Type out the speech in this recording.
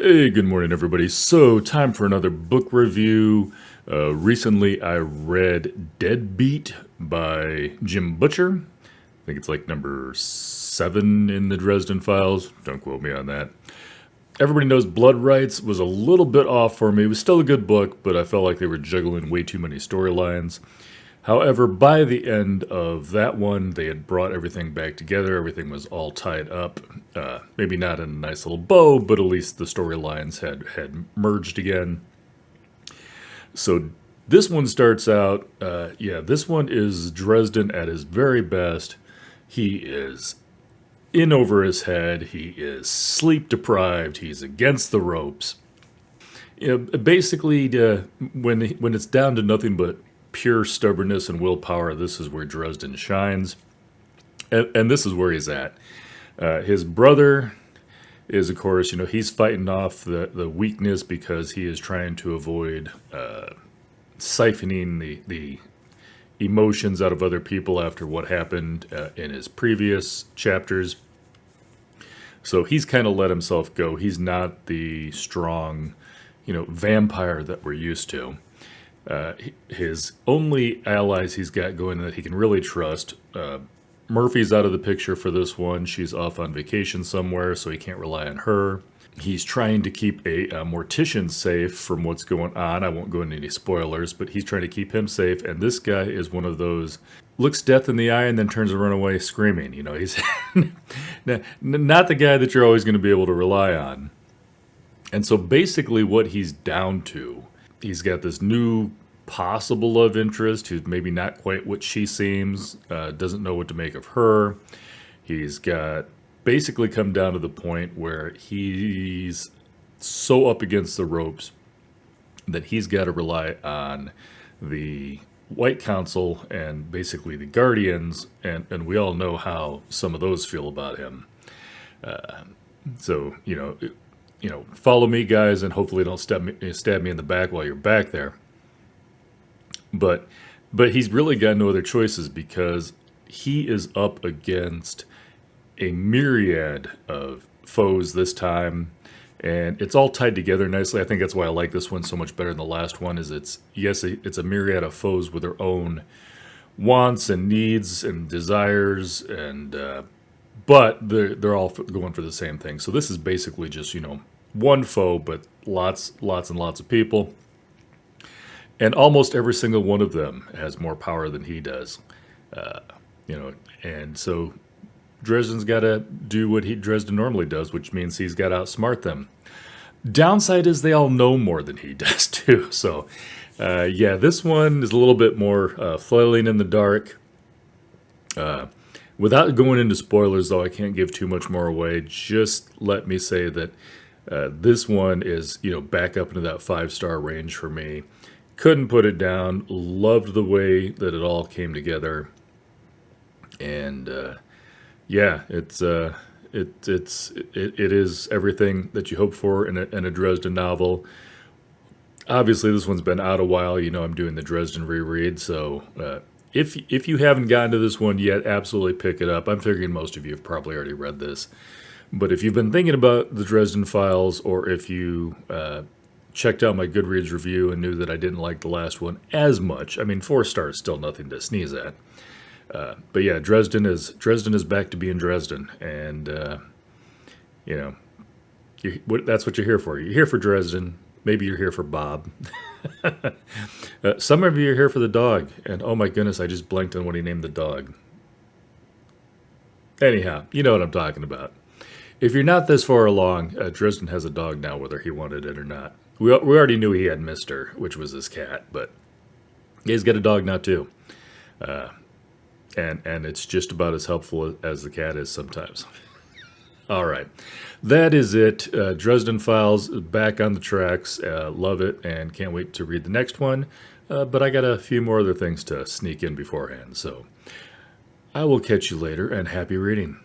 Hey, good morning, everybody. So, time for another book review. Recently, I read Deadbeat by Jim Butcher. I think it's like number 7 in the Dresden Files. Don't quote me on that. Everybody knows Blood Rights was a little bit off for me. It was still a good book, but I felt like they were juggling way too many storylines. However, by the end of that one, they had brought everything back together. Everything was all tied up. Maybe not in a nice little bow, but at least the storylines had merged again. So this one starts out, this one is Dresden at his very best. He is in over his head. He is sleep deprived. He's against the ropes. Basically, when it's down to nothing but pure stubbornness and willpower, this is where Dresden shines, and this is where he's at. His brother is, of course, he's fighting off the weakness because he is trying to avoid siphoning the emotions out of other people after what happened in his previous chapters. So he's kind of let himself go. He's not the strong, vampire that we're used to. His only allies he's got going that he can really trust. Murphy's out of the picture for this one. She's off on vacation somewhere, so he can't rely on her. He's trying to keep a mortician safe from what's going on. I won't go into any spoilers, but he's trying to keep him safe. And this guy is one of those looks death in the eye and then turns to run away screaming. He's not the guy that you're always going to be able to rely on. And so basically what he's down to, he's got this new possible love interest who's maybe not quite what she seems, doesn't know what to make of her. He's got basically come down to the point where he's so up against the ropes that he's got to rely on the White Council and basically the Guardians, and we all know how some of those feel about him. So, follow me, guys, and hopefully don't stab me in the back while you're back there. But he's really got no other choices because he is up against a myriad of foes this time, and it's all tied together nicely. I think that's why I like this one so much better than the last one. Is it's a myriad of foes with their own wants and needs and desires, and but they're all going for the same thing. So this is basically just one foe, but lots and lots of people. And almost every single one of them has more power than he does. And so Dresden's got to do what Dresden normally does, which means he's got to outsmart them. Downside is they all know more than he does, too. So, this one is a little bit more flailing in the dark. Without going into spoilers, though, I can't give too much more away. Just let me say that this one is, back up into that 5-star range for me. Couldn't put it down. Loved the way that it all came together, and it is everything that you hope for in a Dresden novel. Obviously, this one's been out a while. I'm doing the Dresden reread, so if you haven't gotten to this one yet, absolutely pick it up. I'm figuring most of you have probably already read this, but if you've been thinking about the Dresden Files, or if you checked out my Goodreads review and knew that I didn't like the last one as much. I mean, 4 stars is still nothing to sneeze at. But yeah, Dresden is back to being Dresden, and that's what you're here for. You're here for Dresden. Maybe you're here for Bob. Some of you are here for the dog, and oh my goodness, I just blanked on what he named the dog. Anyhow, you know what I'm talking about. If you're not this far along, Dresden has a dog now, whether he wanted it or not. We already knew he had Mister, which was his cat, but he's got a dog now too. And it's just about as helpful as the cat is sometimes. All right. That is it. Dresden Files, back on the tracks. Love it, and can't wait to read the next one. But I got a few more other things to sneak in beforehand, so I will catch you later, and happy reading.